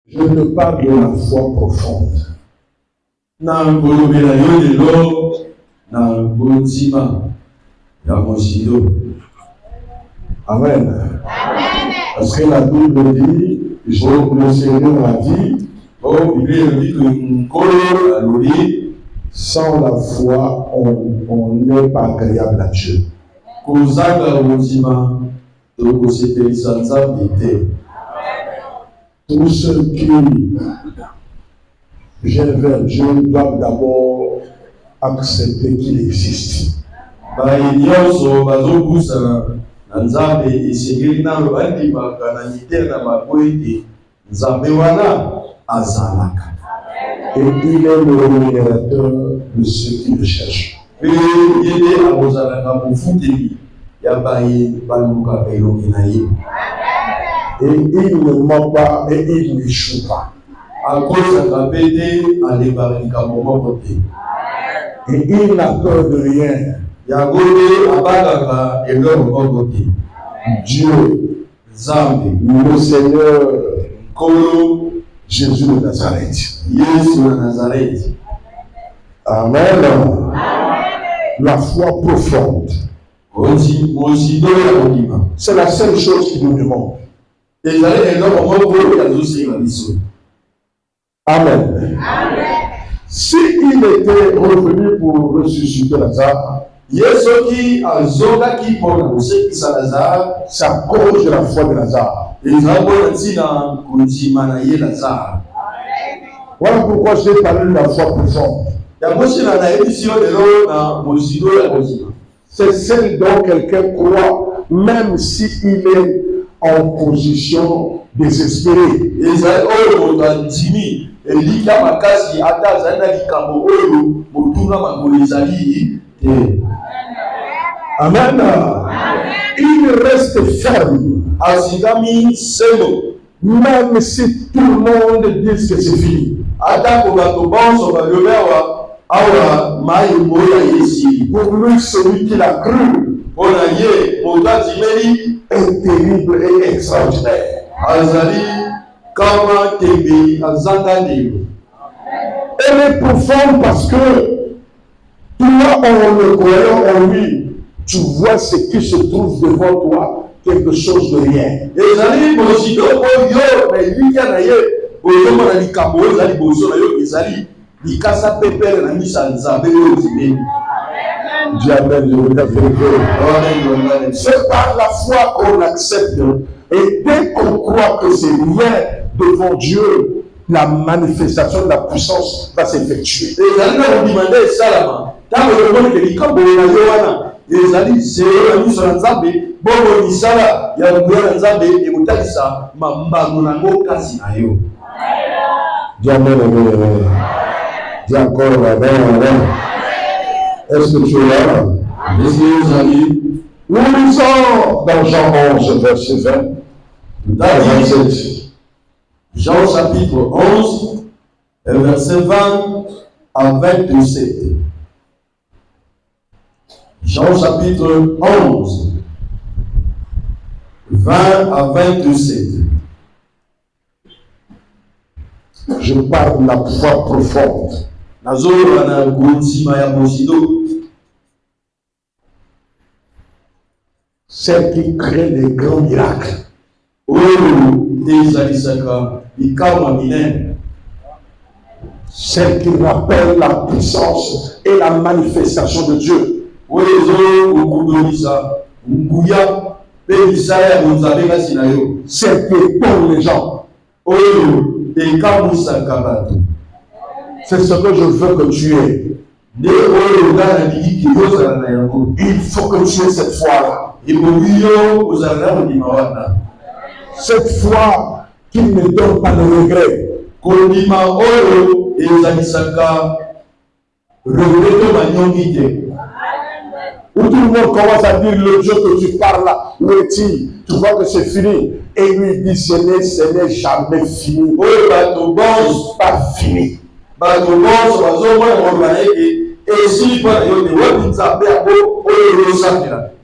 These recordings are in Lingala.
Je te parle de la foi profonde. Amen. Parce que la Bible dit, le Seigneur a dit, sans la foi, on n'est pas agréable à Dieu. Tous ceux qui viennent vers Dieu doivent d'abord accepter qu'il existe. Et il est le rémunérateur de ceux qui le cherchent. Et il ne ment pas et il n'échoue pas. Et il n'a peur de rien. Dieu, le Seigneur, Jésus de Nazareth. Amen. La foi profonde. C'est la seule chose qui nous demande. Amen. S'il était revenu pour ressusciter Lazare, c'est à cause de la foi de Lazare. Voilà pourquoi je t'ai parlé de la foi profonde. C'est celle dont quelqu'un croit, même s'il est en position désespérée. Amen. Il reste ferme. Même si tout le monde dit que c'est fini. Pour lui, celui qui l'a cru est terrible et extraordinaire. Elle est profonde parce que toi, en le croyant en lui, tu vois ce qui se trouve devant toi, quelque chose de rien. C'est par la foi qu'on accepte. Et dès qu'on croit que c'est rien devant Dieu, la manifestation de la puissance va s'effectuer. Dis amen, amen. Dis encore amen. Est-ce que tu es là? Nous lisons dans Jean 11, verset 20. Jean chapitre 11, verset 20 à 27. Jean chapitre 11, 20 à 27. Je parle de la foi profonde. Celle qui crée les grands miracles. Celle qui rappelle la puissance et la manifestation de Dieu. Celle qui étonne les gens. C'est ce que je veux que tu aies. Il faut que tu aies cette foi-là. Cette foi qui ne donne pas de regret. Où tout le monde commence à dire le Dieu que tu parles là, où est-il? Tu vois que c'est fini. Et lui dit ce n'est jamais fini. Pas fini.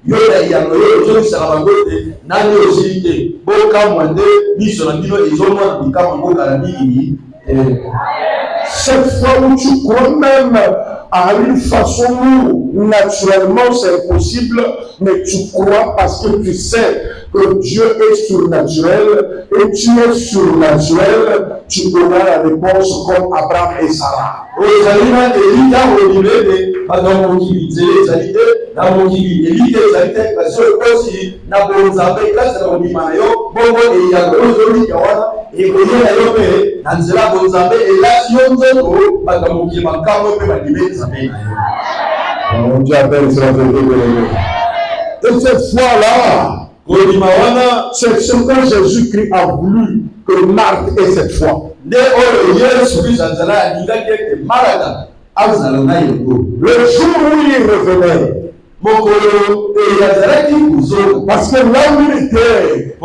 yo ya no yo zo sala bangote na yo osite boka mwande biso na bino ezomona bikama boka na bini. Cette fois où tu crois même à une façon où naturellement c'est impossible, mais tu crois parce que tu sais que Dieu est surnaturel et tu es surnaturel, tu auras la réponse comme Abraham et Sarah. Dieu appelle ça. Et cette fois-là, c'est ce que Jésus-Christ a voulu que Marc ait cette foi. Le jour où il revenait, parce que là où il était,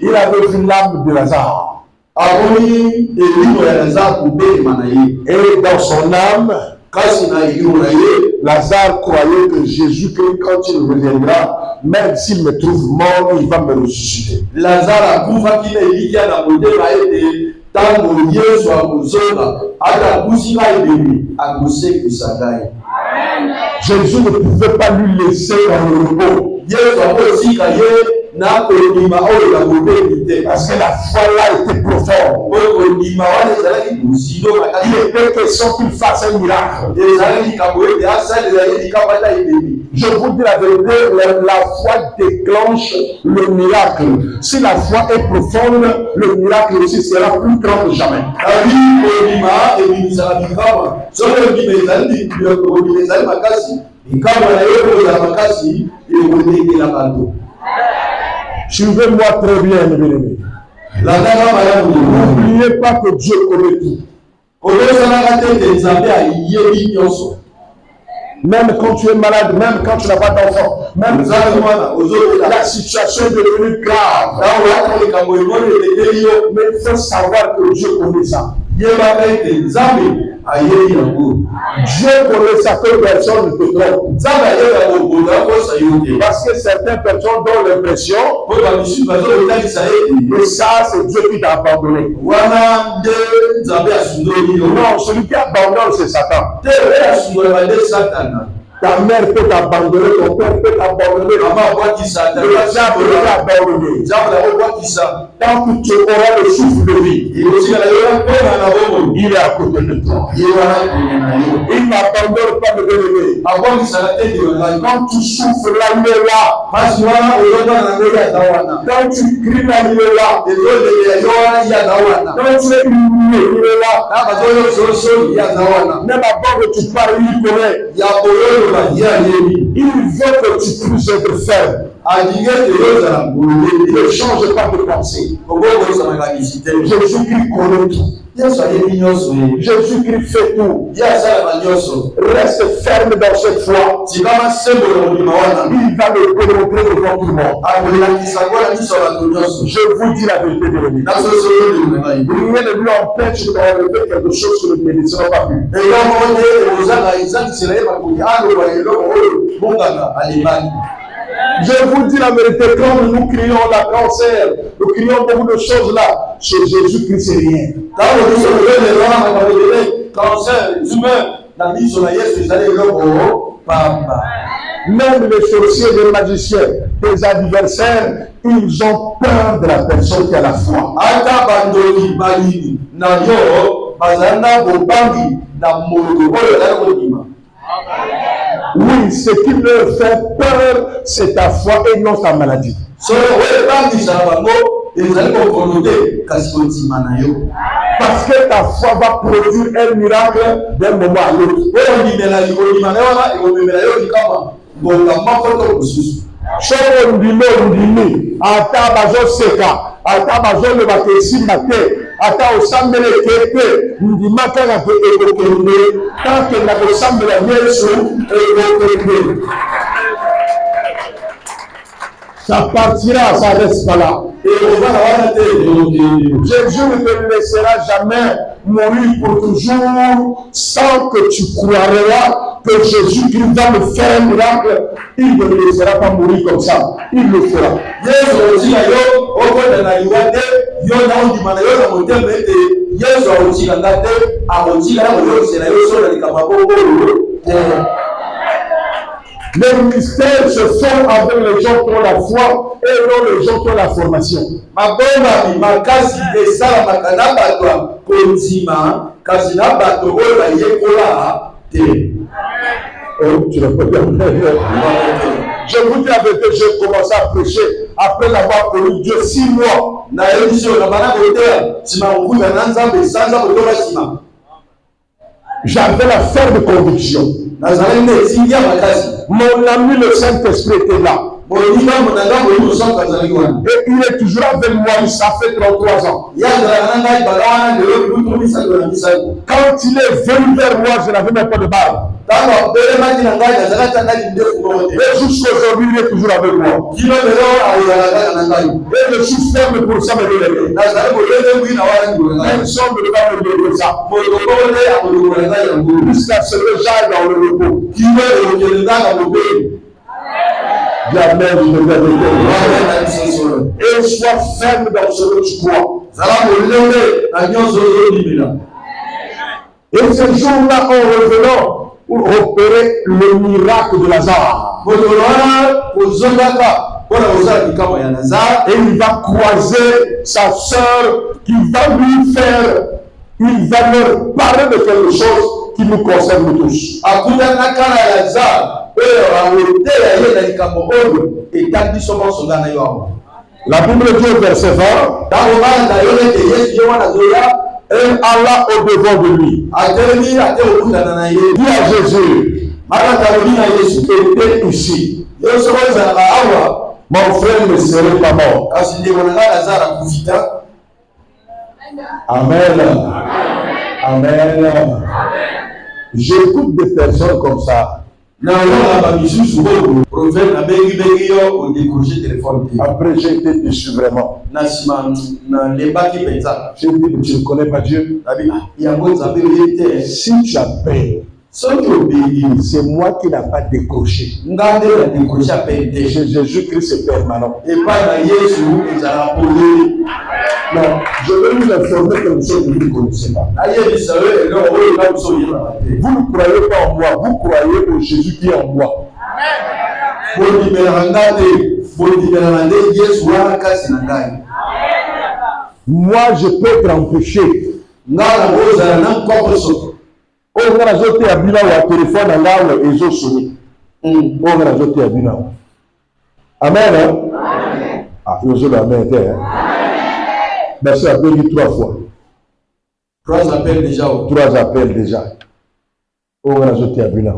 il avait vu l'âme de Lazare. Et dans son âme, Lazare croyait que Jésus-Christ, quand il reviendra, même s'il me trouve mort, il va me ressusciter. Lazare Jésus ne pouvait pas lui laisser dans le repos. Parce que la foi là était profonde. Il était question qu'il fasse un miracle. Je vous dis la vérité, la foi déclenche le miracle. Si la foi est profonde, le miracle aussi sera plus grand que jamais. Suivez-moi très bien, mes bien-aimés. N'oubliez pas que Dieu connaît tout. Même quand tu es malade, même quand tu n'as pas d'enfant, même quand la situation est devenue grave. Mais il faut savoir que Dieu connaît ça. Dieu connaît certaines personnes ne te trompent. Parce que certaines personnes ont l'impression que ça, c'est Dieu qui t'a abandonné. Non, celui qui abandonne, c'est Satan. Ta mère peut t'abandonner, ton père peut t'abandonner, le diable peut t'abandonner. Tant que tu auras le souffle de vie, il est à côté de toi. Il n'abandonne pas de bien-aimé. Quand tu souffres là, il est là. Quand tu cries là, il est là. Quand tu es humilié, il est là. Même avant que tu parles, il connaît. Il veut que tu puisses être ferme. Ne change pas de pensée. Jésus-Christ connaît tout. Jésus-Christ fait tout. Reste ferme dans cette foi. Il va le démontrer devant tout le monde. Je vous dis la vérité de l'ennemi. Rien ne lui empêche d'enlever quelque chose que le médecin n'a pas pu. Je vous dis la vérité, quand nous crions la cancer, nous crions beaucoup de choses là, chez Jésus-Christ c'est rien. Même les sorciers, les magiciens, tes adversaires, ils ont peur de la personne qui a la foi. Oui, ce qui leur fait peur, c'est ta foi et non ta maladie. Parce que ta foi va produire un miracle d'un moment à l'autre. Soki ondimi ata bazoseka ata bazoloba ke esimba te ata osambela ekete ndima kaka ke ekokende tanke na kosambela Yesu ekokende. Ça partira, ça reste pas là. Jésus ne te laissera jamais mourir pour toujours sans que tu croiras que Jésus-Christ va me faire un miracle, il ne me laissera pas mourir comme ça. Il le fera. Les mystères se font avec les gens qui ont la foi et non les gens qui ont la formation. Oh, tu n'as pas bien. Je vous dis la vérité, j'ai commencé à prêcher après avoir connu Dieu 6 mois. J'avais la ferme conviction. Mon ami le Saint-Esprit était là. Et il est toujours avec moi, ça fait 33 ans. Quand il est venu vers moi, je n'avais même pas de barbe. Et jusqu'aujourd'hui, il est toujours avec moi. Et je suis ferme pour ça, mais personne ne va me dire ça. Jusqu'à ce que j'aille dans le repos. Et sois ferme dans ce que tu crois. Et ce jour-là, en revenant pour opérer le miracle de Lazare, et il va croiser sa sœur qui va lui faire, il va leur parler de quelque chose qui nous concerne tous. La Bible dit au verset 20, et Allah au devant de lui. Dit à Jésus, était ici. Mon frère ne serait pas mort. Amen. Amen. J'écoute des personnes comme ça. Après, j'ai été déçu vraiment. J'ai dit, mais tu ne connais pas Dieu. Si tu as peur, c'est moi qui n'ai pas décroché. Jésus-Christ, c'est permanent. Non, je vais vous informer quelque chose que vous ne connaissez pas. Vous ne croyez pas en moi, vous croyez au Jésus qui est en moi. Moi, je peux être empêché. On a ajouté à Bila ou à téléphone à là où ils ont sonné. On a ajouté à Bila. Amen. Ah, ils ont l'amen. Mais ça a appelé 3 fois. 3 appels déjà. 3 appels déjà. On a ajouté à Bila.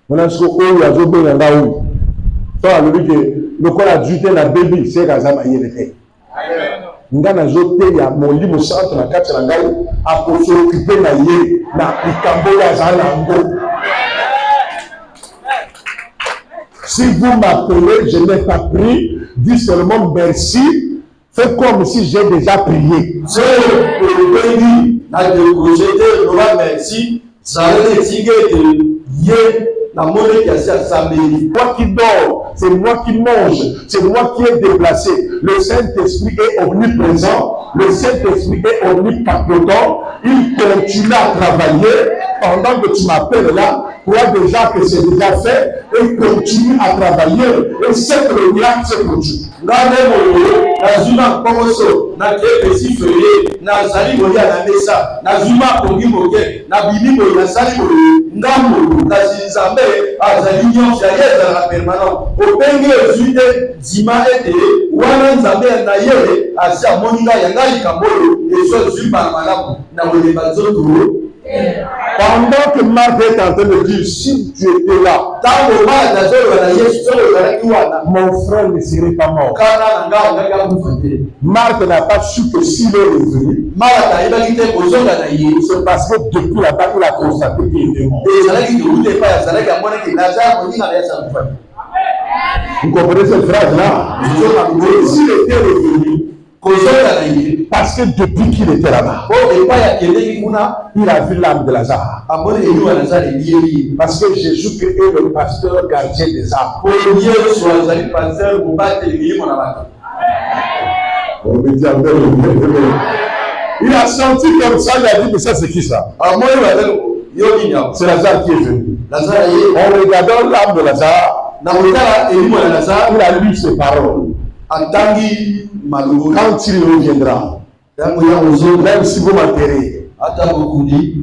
On a ajouté à Bila. On a ajouté le corps adjuté la bébé, c'est Kazama Yélété. Ngana ajouté à mon libre centre, la 4 langailles, à pour s'occuper de la yé, na Pikambo ya Zalango. Si vous m'appelez, je n'ai pas pris, dis seulement merci, fais comme si j'ai déjà prié. C'est le pays, na de merci, ça a été yé. C'est moi qui dors, c'est moi qui mange, c'est moi qui est déplacé. Le Saint-Esprit est omniprésent, le Saint-Esprit est omnipotent. Il continue à travailler pendant que tu m'appelles là. Crois déjà que c'est déjà fait et continue à travailler. Et c'est que le miracle se produit. Pendant que Marc est en train de dire, si tu étais là, mon frère ne serait pas mort. Marc n'a pas su que s'il est revenu, c'est parce que depuis là-bas, il a constaté qu'il était mort. Vous comprenez cette phrase-là? S'il était revenu, Parce que depuis qu'il était là-bas, il a vu l'âme de Lazare. Parce que Jésus est le pasteur gardien des âmes. Il a senti comme ça, il a dit, mais ça c'est qui ça? C'est Lazare qui est venu. En regardant l'âme de Lazare, il a lu ses paroles. Quand il reviendra, même si vous m'enterrez,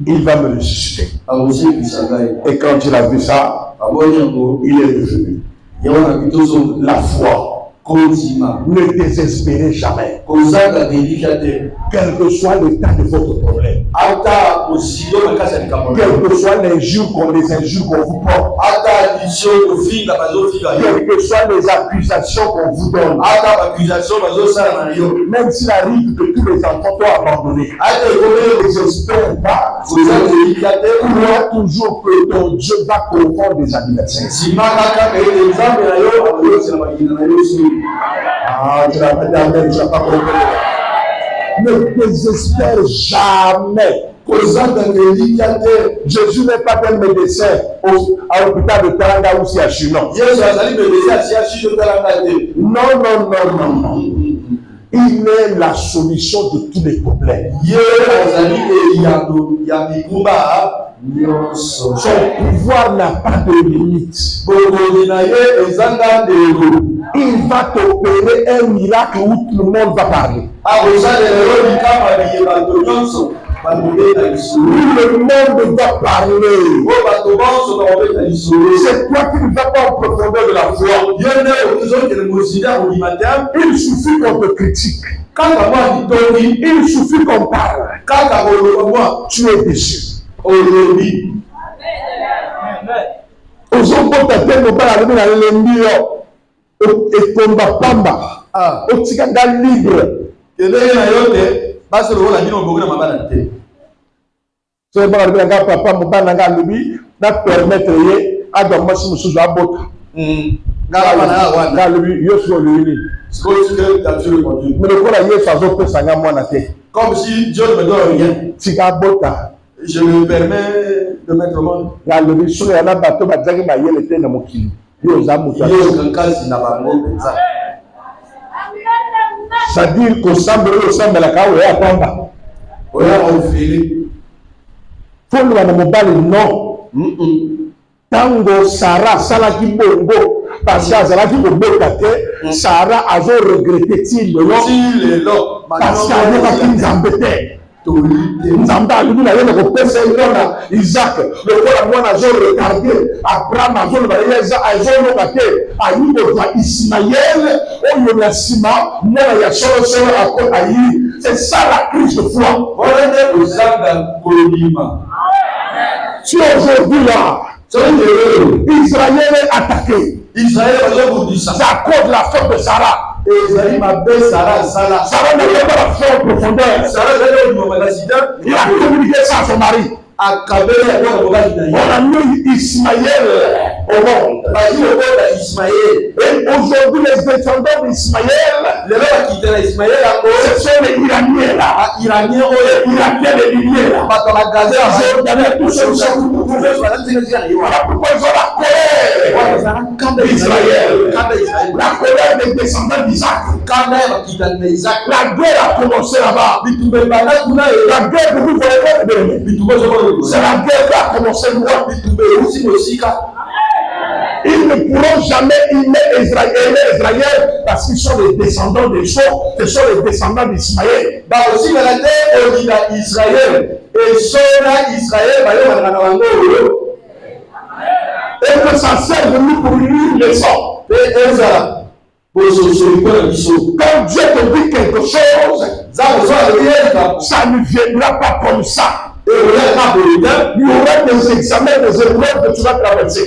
il va me ressusciter. Et quand il a vu ça, il est revenu. La foi. Ne désespérez jamais. Quel que soit l'état de votre problème, quel que soit l'injure qu'on vous porte, quelles que soient les accusations qu'on vous donne, même s'il arrive que tous les enfants soient abandonnés, ne désespère pas. Crois toujours que ton Dieu va confondre des adversaires. Ah, tu n'as pas compris. Ne désespère jamais. Jésus n'est pas un médecin à l'hôpital de Talanga ou si à Chinon. Non. Il est la solution de tous les problèmes. Son pouvoir n'a pas de limite. Il va t'opérer un miracle où tout le monde va parler. Le monde va parler. C'est toi qui ne vas pas en profondeur de la foi. Il suffit qu'on te critique. Il suffit qu'on parle. Tu es déçu. Libre. C'est bon, papa, mon père n'a lui n'a permettre à dormir sur le abot. Mais le quoi là, comme si Dieu ne me donne rien. Je me permets de mettre au monde. C'est-à-dire qu'au semble de la Kaou et à Tamba. Faut le mobile non. Tango Sarah Salaki Bongo. Parce que Salaki Bongo, Sarah a regretté il le long. Parce qu'elle n'est pas qu'ils embêtaient. Nous avons Isaac, le roi a regardé, Abraham a regardé, Ismaël, c'est ça la crise de foi. Si aujourd'hui là, Israël est attaqué, c'est à cause de la faute de Sarah. Sarah n'a pas la foi en profondeur. Il a communiqué ça à son mari. On a mis Ismaël au monde. Et aujourd'hui, les descendants d'Ismaël, ce sont les Iraniens là. Iraniens les Libiens là. Pourquoi ils ont la colère d'Israël, la colère des descendants d'Isaac. La guerre a commencé là-bas. La guerre que vous voyez, c'est la guerre qui a commencé loin. Ils ne pourront jamais aimer Israël parce qu'ils sont les descendants des choses, ce sont les descendants d'Ismaël. Et que ça sert de nous pour une leçon. Quand Dieu te dit quelque chose, ça ne viendra pas comme ça. Il y aura des examens, des épreuves que tu vas traverser.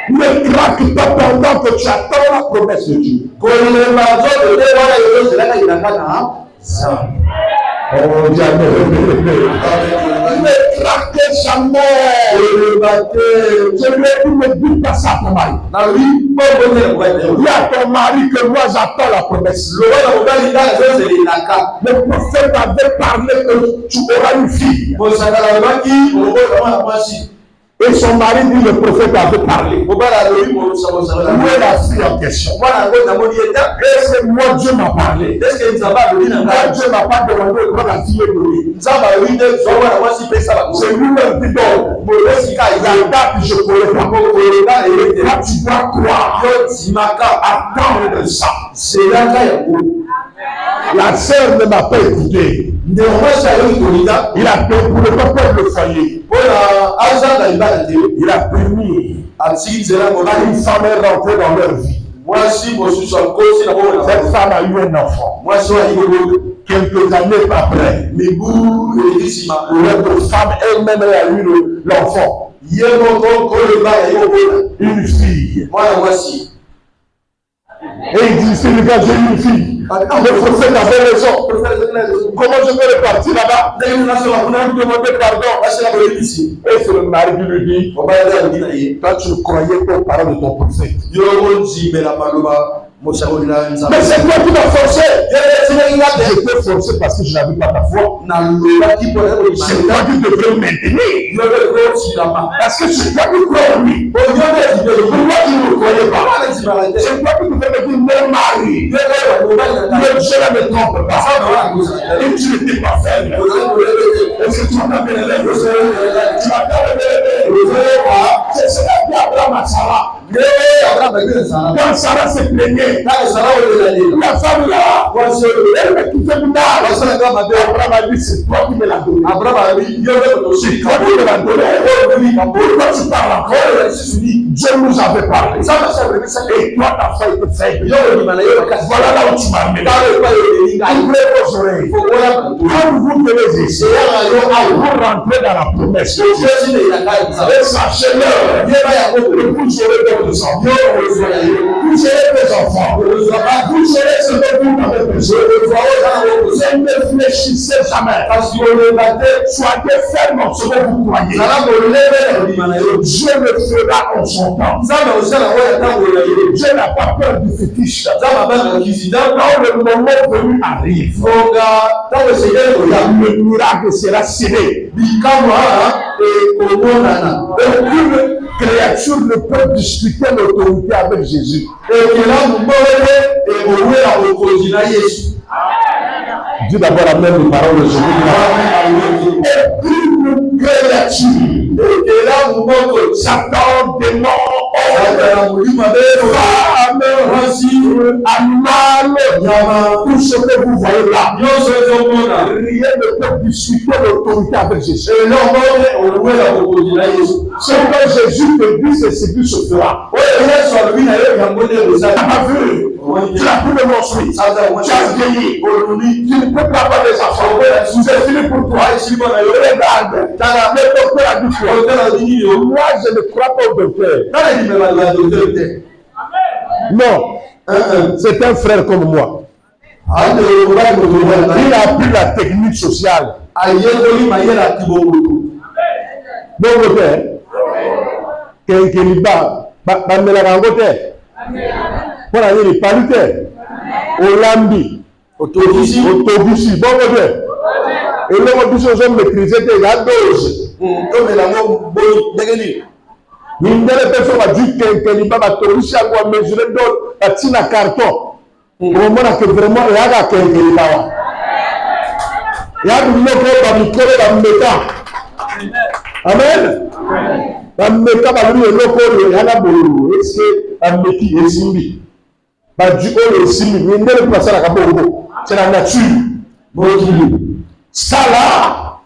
Ne craque pas pendant que tu attends la promesse de Dieu. Oh, jamais. Ne craquez jamais. Je lui ai dit, ne dis pas ça à ton mari. Dis à ton mari que moi j'attends la promesse. Le prophète avait parlé que tu auras une fille. Et son mari dit le prophète avait parlé. Où est la fille en question? Est-ce que moi Dieu m'a parlé? Moi Dieu m'a pas demandé quand la fille est donnée. C'est lui-même qui donne. La date je ne connais pas. Là tu dois croire. Attendre de ça. La sœur ne m'a pas écouté. Il a payé pour ne pas perdre le foyer. Il a permis à une femme est rentrée dans leur vie. Cette femme a eu un enfant. Quelques années après, l'autre femme elle-même a eu l'enfant. Une fille. Et il dit, c'est le gars, j'ai une fille. Le prophète avait raison. Comment je vais repartir là-bas? Je vais me demander pardon. Et c'est le mari qui lui dit, toi tu croyais aux paroles de ton prophète. Mais c'est toi qui m'as forcé. Je t'ai forcé parce que je n'avais pas ta foi. C'est toi qui devrais maintenir. Parce que c'est toi qui crois en lui. Pourquoi tu ne me croyais pas? C'est toi qui devrais me dire, mon mari, je ne me trompe pas. Et tu n'étais pas faible. Est-ce que tu m'as bien élevé? Tu m'as bien élevé. C'est cela qui Abraham à Sarah. Quand Sarah se plaignait, la femme là, elle me quittait du mal. Abraham a dit, c'est toi qui me l'as donné. C'est toi qui me l'as donné. Pourquoi tu parles encore? Dieu nous avait parlé. Et toi, ta foi était faible. Voilà là où tu m'as amené. Ouvrez vos oreilles. Quand vous venez ici, vous rentrez dans la promesse. Et sachez-le, vous serez votre sang. Vous serez mes enfants. Vous serez ce que vous m'avez besoin. Ne réfléchissez jamais. Soyez ferme en ce que vous croyez. Dieu le fera en son temps. Dieu n'a pas peur du fétiche. Quand le moment venu arrive, le miracle sera scellé. Aucune créature ne peut discuter l'autorité avec Jésus. Dis d'abord amen les paroles de Jésus. Aucune créature, Satan, démon, femme, animal, tout ce que vous voyez là, rien ne peut discuter l'autorité avec Jésus. Ce que Jésus te dit, c'est ce qui se fera. Tu as vu, tu as pu le montrer, tu as vieilli, tu ne peux pas avoir des enfants, c'est fini pour toi. Regarde, le docteur a dit quoi? Moi, je ne crois pas au docteur. Non, c'est un frère comme moi. Il a appris la technique sociale. Donc, Kenkeliba, Bamelarangote, pour aller les palutes, Olambi, Autobussi, bon, et là, on dit aux hommes maîtriser la dose. Il y a des personnes qui disent Kenkeliba, Autobussi, à mesurer d'autres, à Tina carton. Au moment que vraiment, il y a Kenkeliba. Il y a du mot pour la micro, la méta. Amen. La méta va lui le loco, il y a la boulot. Est-ce que la méti est simbi? Bah, du haut est simbi. Mais il ne peut pas ça la boulot. C'est la nature. Ça là,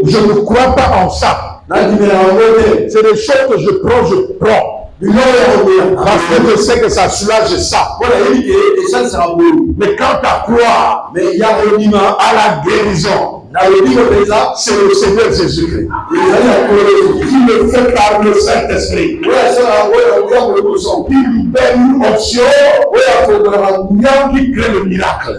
je ne crois pas en ça. C'est des choses que je prends. Parce que je sais que ça soulage ça. Mais quand tu crois à la guérison, c'est le Seigneur Jésus-Christ qui le fait par le Saint-Esprit. Il libère une option qui crée le miracle.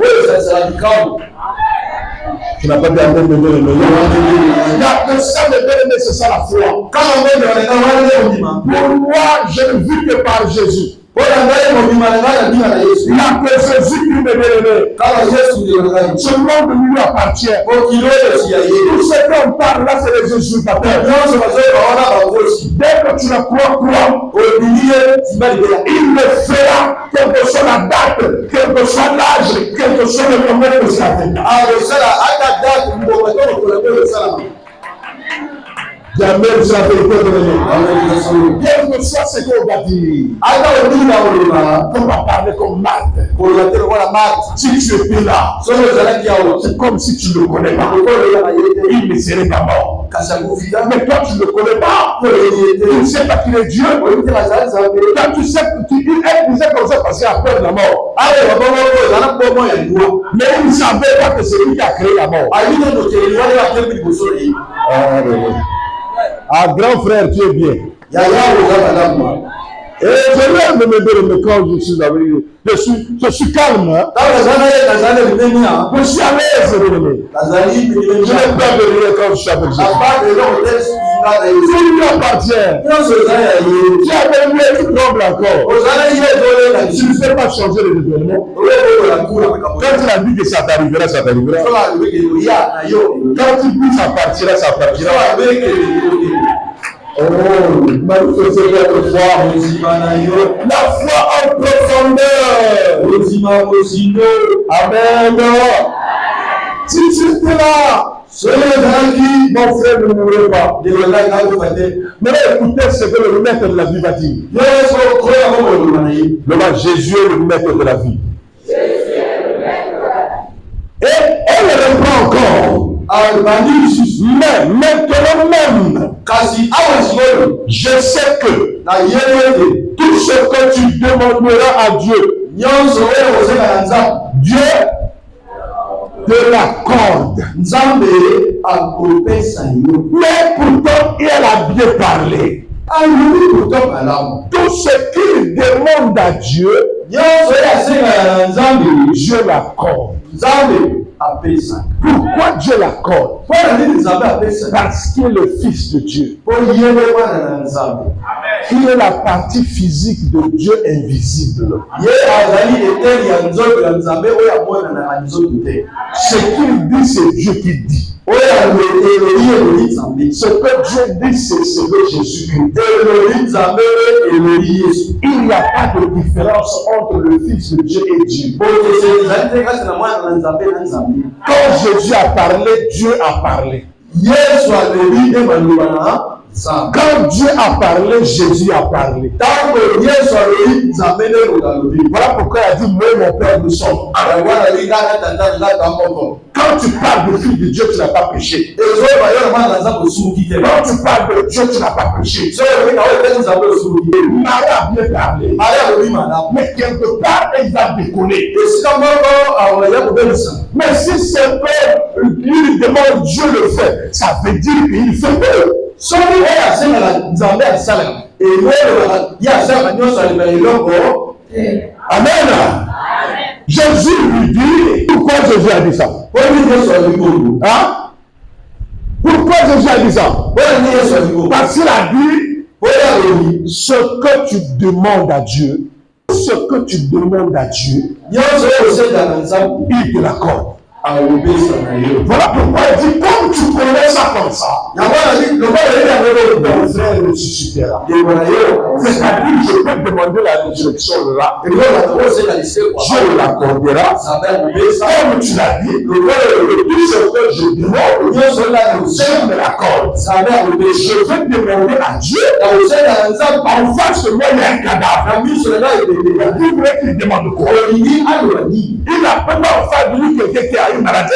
Tu n'as pas dit amen, mais bien aimé. Il y a que ça, mais bien aimé, c'est ça la foi. Pour moi, je ne vis que par Jésus. Il n'y a que Jésus qui me bien-aimé. Ce monde lui appartient. Tout ce qu'on parle là, c'est les Jésus baptêmes. Dès que tu la crois, il le fera, quelle que soit la date, quel que soit l'âge, quel que soit le moment que ça fait. Jamais vous avez été donné. Quel que soit ce qu'on va dire. On va parler comme Marthe. Si tu étais là, c'est comme si tu ne le connais pas. Il ne serait pas mort. Mais toi, tu ne le connais pas. Tu ne sais pas qu'il est Dieu. Quand tu sais qu'il disait comme ça parce qu'il a peur de la mort. Mais il ne savait pas que c'est lui qui a créé la mort. Ah, grand frère, tu es bien. Et je lève mes bébés quand je suis avec lui. Je suis calme. Hein? Je suis à l'aise. Je n'ai pas de rire quand je suis avec Jésus. Il lui appartient. Tu as même lui qui tremble encore. Tu ne fais pas changer les événements. Quand tu as dit que ça t'arrivera, ça t'arrivera. Quand tu dis ça partira, ça partira. Oh, manifestez votre foi. La foi en profondeur. Amen. Si tu étais là, mon frère ne mourrait pas. Mais écoutez ce que le maître de la vie va dire. Jésus est le maître de la vie. Et elle reprend encore. Mais maintenant même, je sais que tout ce que tu demanderas à Dieu, Dieu te l'accorde. Mais pourtant, elle a bien parlé. Tout ce qu'il demande à Dieu, Dieu l'accorde. Pourquoi Dieu l'accorde? Parce qu'il est le Fils de Dieu. Il est la partie physique de Dieu invisible. Ce qu'il dit, c'est Dieu qui dit. Ce que Dieu dit, c'est ce que Jésus dit. Il n'y a pas de différence entre le Fils de Dieu et Dieu. Quand Jésus a parlé, Dieu a parlé. Quand Dieu a parlé, Jésus a parlé. Voilà pourquoi il a dit, moi et mon Père, nous sommes un. Quand tu parles du Fils de Dieu, tu n'as pas péché. Quand tu parles de Dieu, tu n'as pas péché. Marie a bien parlé. Mais quelque part, elle a déconné. Mais si c'est que lui demande, Dieu le fait, ça veut dire qu'il fait peu. Amen. Jésus lui dit, pourquoi Jésus a dit ça? Hein? Pourquoi Jésus a dit ça? Parce qu'il a dit, ce que tu demandes à Dieu, ce que tu demandes à Dieu, il te l'accorde. Voilà pourquoi il dit, comme tu connais ça comme ça, ton frère ressuscitera. C'est-à-dire, je peux demander la résurrection là. Dieu l'accordera. Comme tu l'as dit, tout ce que je demande, Dieu me l'accorde. Je vais demander à Dieu, en face de moi, il y a un cadavre. Il voulait qu'il demande quoi? Il a pas en face de lui quelqu'un qui a une maladie.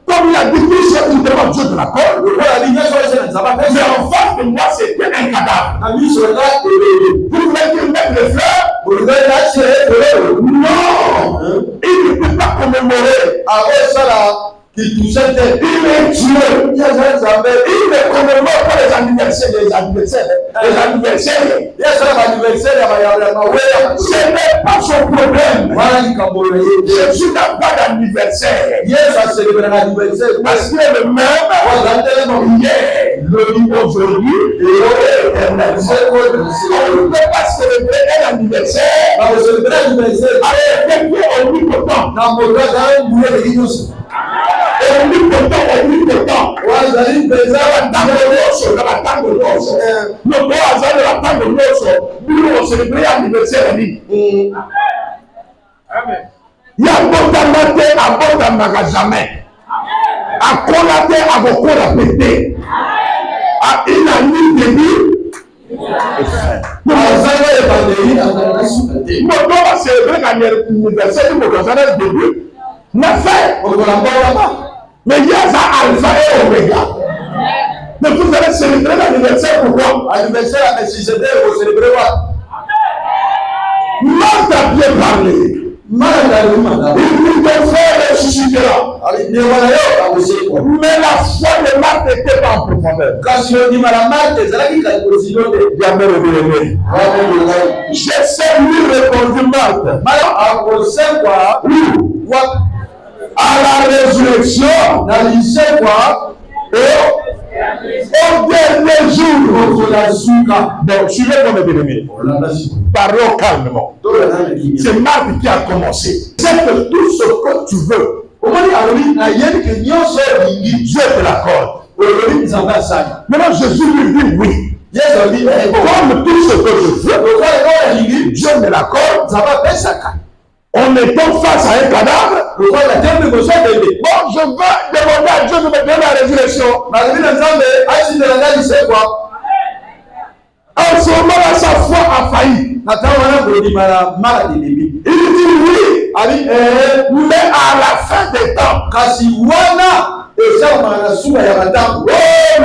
Comme il a dit, tout ce qui demande Dieu de l'accorde. Mais en face de moi, c'était un cadavre. Vous voulez qu'il mette les fleurs? Non! Il ne peut pas commémorer. Il est Dieu. Il ne commémore pas les anniversaires des anniversaires. Les anniversaires. Ce n'est pas son problème. Jésus n'a pas d'anniversaire. Parce qu'il est le même hier, aujourd'hui et éternel. On ne peut pas célébrer un anniversaire avec quelqu'un omnipotent. Il y a abondamment jamais. À collater à vos corps à péter. À une année de vie. Nous allons célébrer l'anniversaire de début. Mais il y a ça alpha et oméga. Mais vous allez célébrer l'anniversaire pourquoi? L'anniversaire à Melchisedec, vous célébrez quoi? Marthe a bien parlé. Il dit que frère ressuscitera. Mais la foi de Marthe n'était pas en profondeur. J'essaie de lui répondre Marthe. À la résurrection, au dernier jour, bon, suivez comme ennemi. Parlons calmement. C'est Marthe qui a commencé. C'est que tout ce que tu veux, Dieu te l'accorde. Maintenant, Jésus lui dit oui. Comme tout ce que je veux, Dieu me l'accorde. En étant face à un cadavre, bon, je veux demander à Dieu de me donner la résurrection. En ce moment-là, sa foi a failli. Il dit oui, mais à la fin des temps. Oh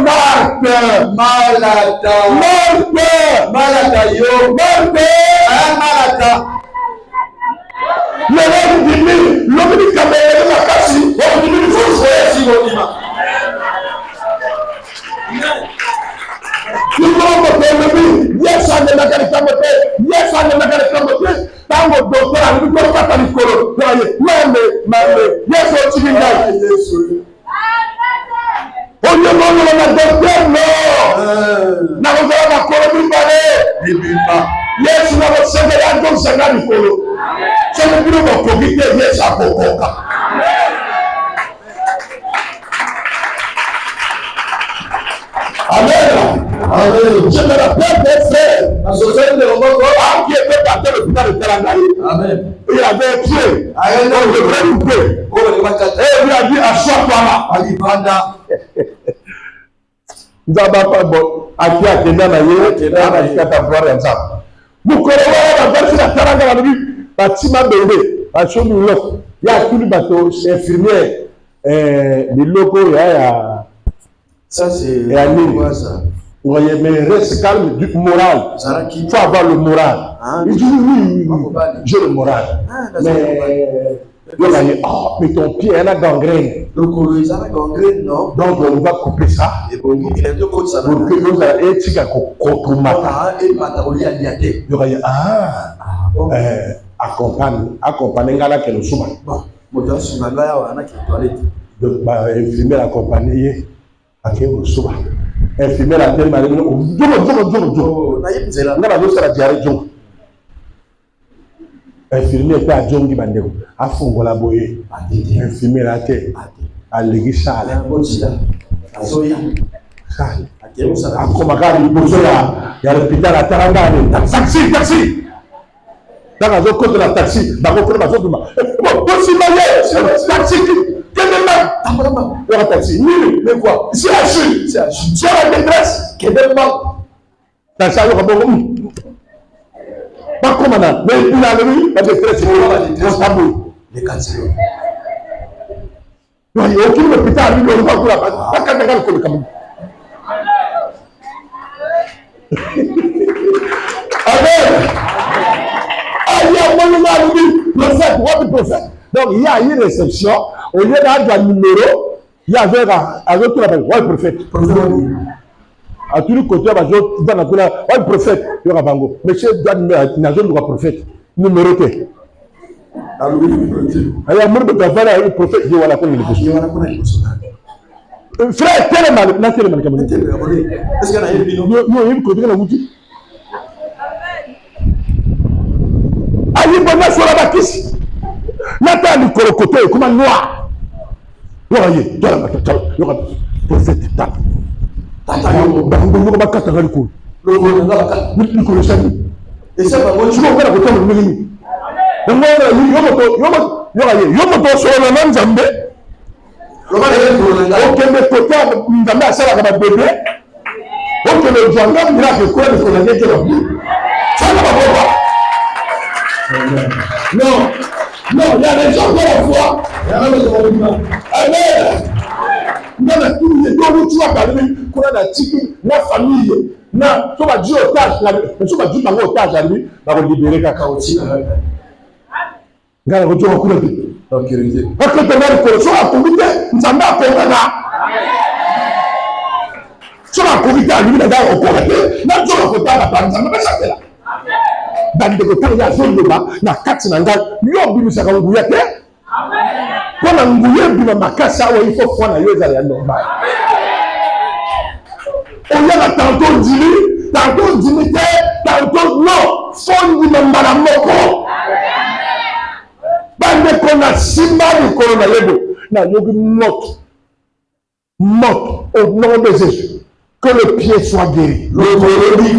Marthe. Le rêve dit, l'homme dit qu'à la casse, on dit, il faut jouer si on dit. Tout le monde peut le dire, yes, on est la caractère, yes, on est la caractère, tant que docteur a dit, qu'on va pas l'icône, mais, yes, on dit, on dit, non, docteur, non, n'a pas la colonie, yes, on a le Sénégal, donc c'est là l'icône. C'est le bureau de comité, yes, à Bokoka. Amen. Je me rappelle des frères. Qui était parti de l'hôpital de Terangaï. Il avait un pied. On devrait couper. Et il lui a dit, assois-toi là. Nous n'avons pas bon. À qui a été dans la yeux, Mukorowa basi na taranga na bibi batima bende bashomi loko ya tuli bato infirmière biloko ya ça c'est quoi ça? Oui, mais reste calme du moral. Il faut avoir le moral. Il dit oui, j'ai le moral. Mais mais ton pied elle a gangrène. Donc il a gangrène, non? Donc on va couper ça. Pour que nous allons être accompagner la que nous sommes. Donc infirmière accompagner à qui nous sommes. Infirmière à tel mari infirmière était à Djongi Bandeo, à Fongola Boye, infirmière à terre, à l'église à Komakari, il y a l'hôpital à Tarangani, taxi! Dans la zone de la taxi, dans le taxi, taxi, mais quoi? C'est la chute, c'est la détresse, qui est pas comme ça, mais il a lui, la détresse, c'est le tabou. Les cancers. Il n'y a aucun hôpital, lui, on va pas quand on le comme. Amen. Il y a un prophète. Donc, il y a une réception. Au lieu d'avoir un numéro, il y avait un autre appel. Ouais, prophète. À tous les côtés, le prophète, il y aura bango. Monsieur n'a jamais de prophète. Numéro T. Alors, le prophète, il y a la frère, tel mal, n'a tel mal. Est-ce qu'il y a une côté de la boutique? Aïe, bon, là, sur la bâtisse. Nathan, le côté, comme un noir. Il y aura prophète, tape. Et ça va, je vais faire la côté de l'ennemi. Donc, moi, yo sur le même Zambé. Ok, mais côté, Zambé a ça la bébé. Ok, le gendarme, il a fait quoi de son année de la vie? Ça ne va pas. Non, non, il y a des gens qui ont la foi. Il y a des gens qui ont la foi. Amen. Non, mais tout le monde, tu vas parler, qu'on a la famille. Non, tu vas dire otage, tu vas dire otage à lui, va libérer Kaka aussi. Regarde, retour au coup de pied. Ok, ok. Parce que tu vas le corps, à comité, nous sommes là pour là. Tu vas comité à lui, là, au corps, là, tu vas comité à la femme, ça ne va pas s'arrêter là. Dans le côté, il y a zone de bas, il y a 4 nangas, lui, on dit, ça va vous bouiller. Quand on bouille, il faut prendre la normal. On y a tantôt dignité, tantôt non, faut dire la moko. Bande qu'on a si mal au coronavirus, n'a yogi mort au nom de Jésus, que le pied soit guéri. Le il y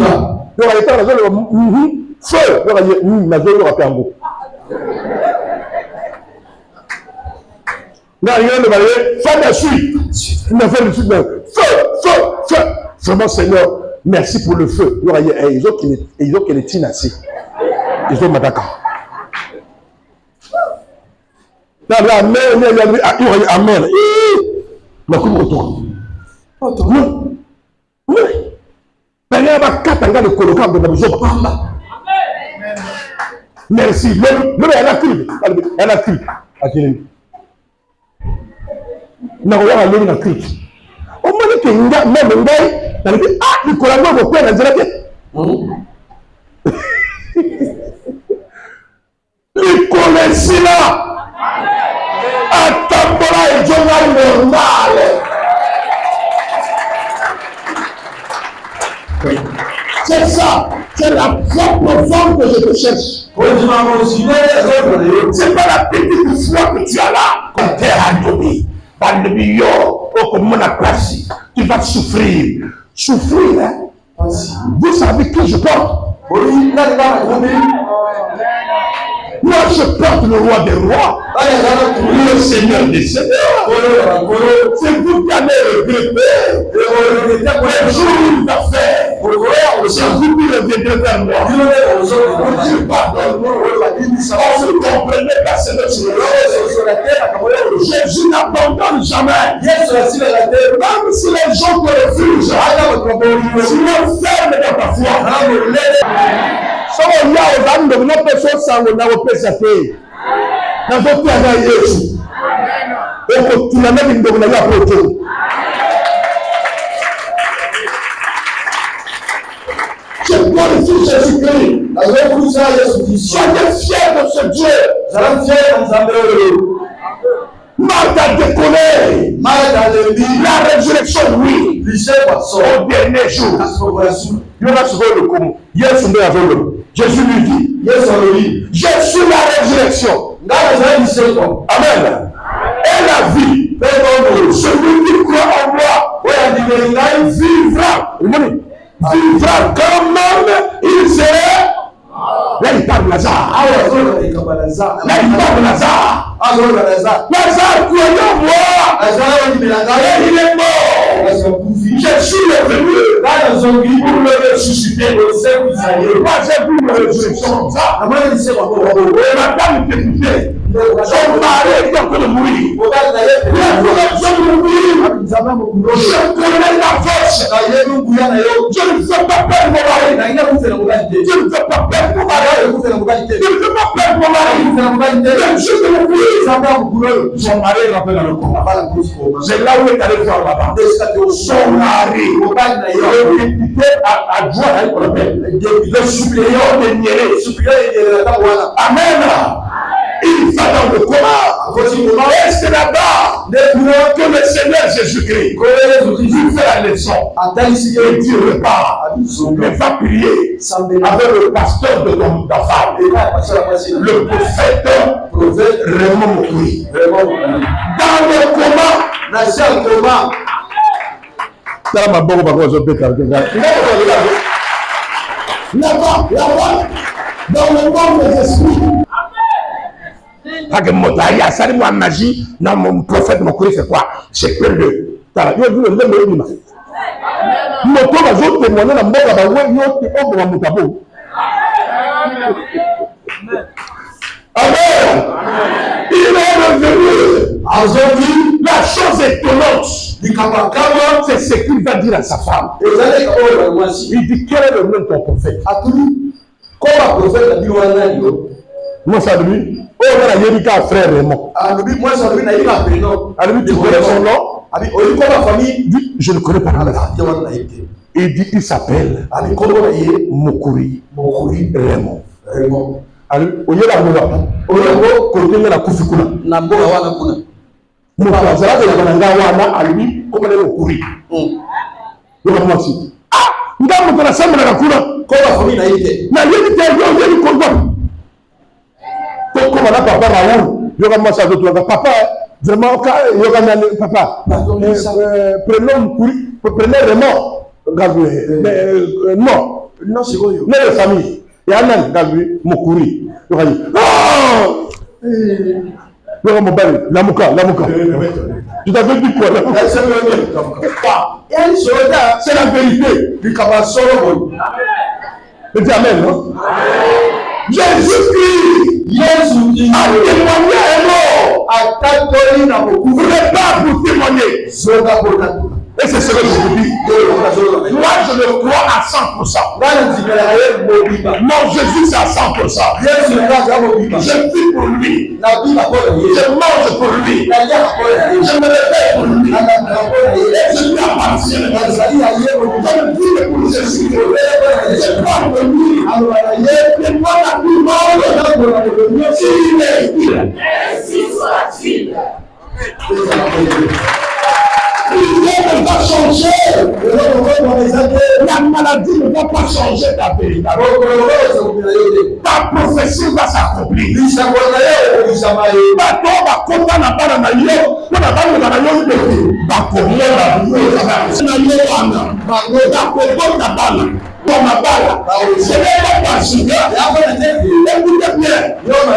aura été la zone feu, il y aura la zone de la peau. Il n'y a rien de varié, fais la suite. Il a fait le suite. Feu. Vraiment, Seigneur, merci pour le feu. Ils ont qu'il est tinassi. Ils ont madaka. Dans la mer, il y a amen. La coupe retour. Oui. Il y a 4 ans de colocan de la maison. Merci. Le elle a cru. Elle a cru. Na oya lori na creek o mani ke nga me ngai na bi ni kola ngo ko na zereke ni kola sila atambola e journal normal c'est ça, c'est la propre forme que je te cherche. C'est pas la petite foi que tu as là quand tu es adopté. Tu vas souffrir. Souffrir, hein? Vous savez qui je porte? Moi, je porte le roi des rois, le Seigneur des seigneurs. C'est vous qui allez regretter les jours d'affaires. C'est vous qui reviendrez vers moi. Dieu pardonne. On ne comprenait pas ce Jésus n'abandonne jamais. Même si les gens te refusent, si on ferme dans ta foi. So ya ozando na peso sango na opesa te. Na zote ya Yesu. Oko tunana bindogo na ya proto. Je glorifie Jésus-Christ. Soyez fiers de ce Dieu. Marthe a décollé. La résurrection, oui. Au dernier jour. Il y aura ce le commun. Jésus lui dit, je suis la résurrection. Amen. Et la vie. Celui qui croit en moi vivra. Vivra quand même, il serait. Là, il parle de Lazare. Là, il parle de Lazare. Lazare, croyez en moi. Il est mort. Je suis revenu pour le ressusciter. Moi, j'ai vu le résurrection. Madame est écoutée. Son mari est en train de mourir. Je connais la force. Je ne fais pas peur de mon mari. Je ne veux pas perdre mon mari. Je ne veux pas perdre mon mari. Même chose de mon fils. Son mari est rentré dans le coma. C'est là où il est allé voir là-bas. Son mari, le député adjoint, le suppléant de Niéré. Amen. Il va dans le coma. Et c'est là-bas que le Seigneur Jésus-Christ lui fait la leçon. Et dit repart. Mais va prier avec le pasteur de ta femme. Le prophète Raymond Mokoui. Dans le coma. Là-bas, dans le monde des esprits. Pas que mon taïa, ça dit moi magie. Non, mon prophète Mokoui, c'est quoi? C'est que le. T'as vu le même. Moto va jouer témoigner dans le monde. Amen. Il est revenu. Aujourd'hui, la chose étonnante, c'est ce qu'il va dire à sa femme. Il dit, quel est le nom de ton prophète? Moi, ça lui. Oh, on a dit qu'un frère Raymond. Moi, ça lui, tu connais son nom? Je ne connais pas. Il dit, il s'appelle Mokoui Raymond. Au lieu d'avoir côté de la Koufikuna. Moukazala de la Bananga, à lui, comme elle est Mokoui. Ah, nous avons la salle de la Kuna. Comme la famille n'a été. Mais il était un content. Comme on a papa Raoul, il y aura moi ça de toi. Papa, vraiment, il y aura papa. Prenez Raymond. Non, c'est quoi? Mais la famille. Il y a un Gabriel Mokouri. Il y a oh! Il y a mon bari, la mouka. Tu t'avais dit quoi? C'est la vérité. Du Kabasoro. Mais dis amen, non? Jésus-Christ a témoigné un mot. Vous n'êtes pas pour témoigner. Et c'est ce que je vous dis. Moi, je le crois à 100%. Mon Jésus, c'est à 100%. Je vis pour lui. Je mange pour lui. Je me réveille pour lui. Je lui appartiens. Je vis pour Jésus. Je crois pour lui. Et moi, la plus mort, s'il est. Ainsi soit-il. Il ne va pas changer. La maladie ne va pas changer ta vérité. Ta prophétie va s'accomplir. Ce n'est pas parce que, écoutez bien,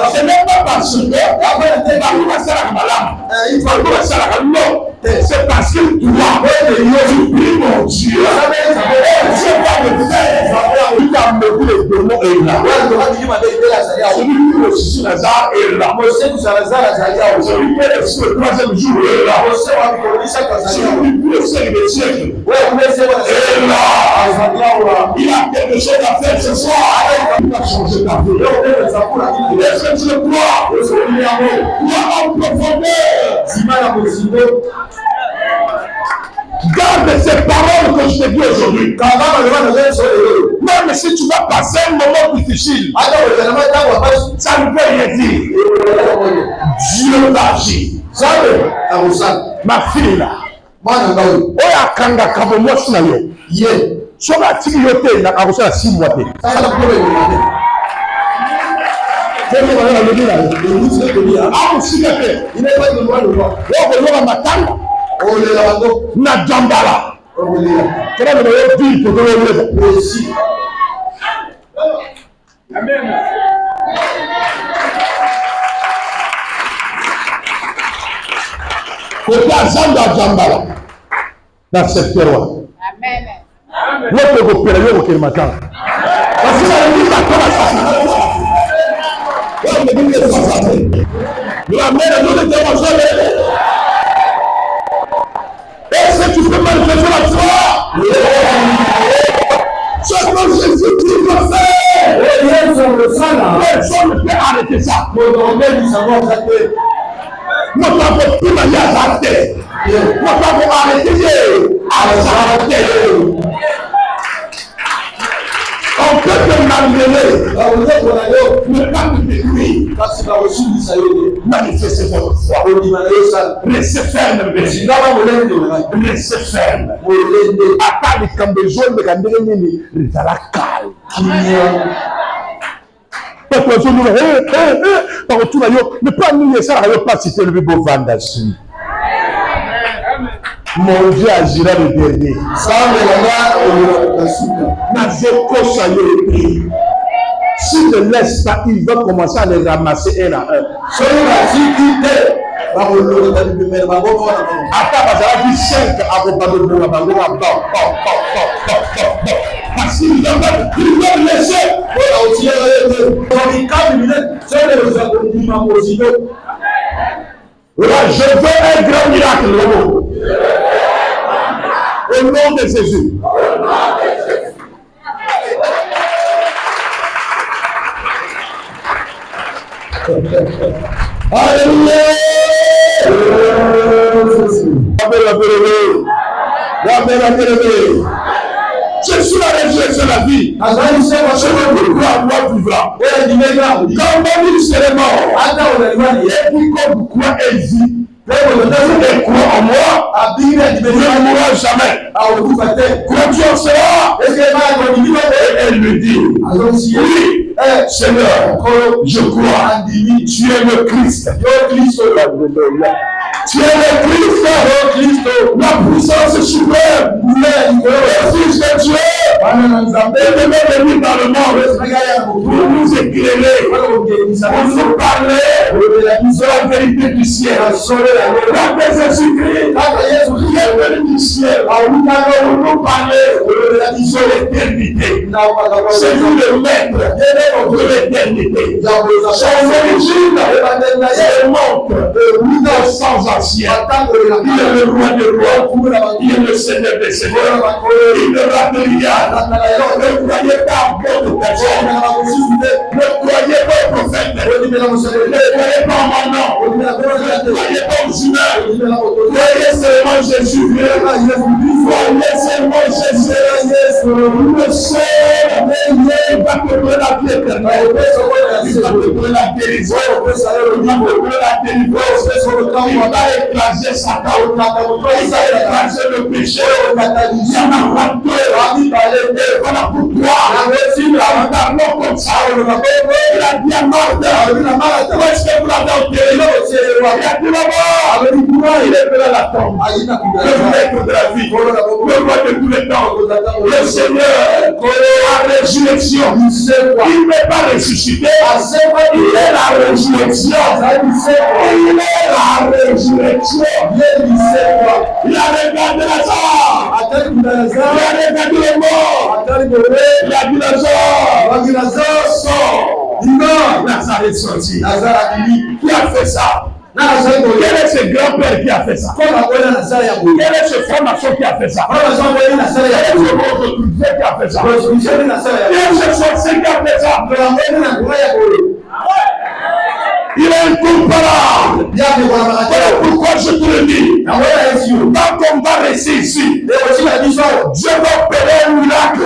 ce n'est pas parce que, c'est parce que toi, tu pries mon Dieu. Dieu va me faire. Il a mené les démons et là. Celui qui est sur Lazare est là. Celui qui est sur le troisième jour est là. Celui qui est sur le siècle est là. Il a quelque chose à faire ce soir. Il va changer ta vie. Est-ce que tu le crois? Crois en profondeur. Garde ces paroles que je te dis aujourd'hui. Même si tu vas passer un moment difficile, ça ne peut rien dire. Dieu va agir. Ma fille là, oya kanga kabo mwasi na yo. Soka tiki yote na kakosa na 6 mois te. Na jambala. Kera no yo di to do le. Amen. Ko ta sanda jambala. Na secteur wa. Amen. L'autre ko pere yo ko matin. Parce que ça dit ça comme ça. Ouais, mais dis que ça. La mère nous était ensemble. Est-ce que tu peux manifester la foi? Ce que Jésus dit de faire, personne ne peut arrêter ça. Nous avons tout arrêté. Nous avons arrêté. On peut te malmener, mais pas te détruire. Manifestez votre foi. Restez ferme. Restez ferme. Attends les cambejoles de Gandérini. Ça la calme. Mais pas nous, ça n'a pas cité le beau Vandassi. Mon Dieu agira le dernier. S'il ne laisse pas, il va commencer à les ramasser un à un. Parce qu'il va le laisser. Là, je veux un grand miracle. Au nom de Jésus. Alléluia. Je suis la résurrection de la vie. Je ne peux plus avoir vivra. Quand mon Dieu serait mort, et puis comme quoi elle vit, et croit en moi, il ne mourra jamais. Quand tu en seras, elle me dit, oui, Seigneur, je crois, tu es le Christ. Tu es le Christ, la puissance suprême, le Fils de Dieu, et de même venir dans le monde pour nous éclairer, pour nous parler de la vérité du ciel. Quand Jésus-Christ est venu du ciel, pour nous parler de l'éternité. C'est nous le maître de l'éternité. Son origine remonte sans ancien. Il est le roi des rois, il est le seigneur des seigneurs. Il ne rate rien. Ne croyez pas en d'autres personnes. Ne croyez pas aux prophètes. Ne croyez pas en mon nom. Ne croyez pas aux humains. Croyez seulement Jésus. Croyez seulement Jésus. Le seul va te donner la vie éternelle. Il va te donner la guérison. Il va te donner la délivrance. Il va écraser Satan. Il va écraser le péché. Il y en a pas deux. Voilà pourquoi il a parlé comme ça. Il a dit à Marthe, où est-ce que vous l'avez enterré? Il a dit là-bas, il est venu à la tombe. Le maître de la vie, le roi de tous les temps, le Seigneur, la résurrection. Il ne peut pas ressusciter. Il est la résurrection. Il est la résurrection. Il a regardé Lazare. Il a regardé le mort. Il a dit Lazare, sort. Lazare est sorti. Qui a fait ça? Quel est ce grand-père qui a fait ça? Quel est ce franc-maçon qui a fait ça? Quel est ce monde qui a fait ça? Quel est ce sorcier qui a fait ça? Il est incomparable. Voilà pourquoi je te le dis. Quand on va rester ici, Dieu va opérer un miracle.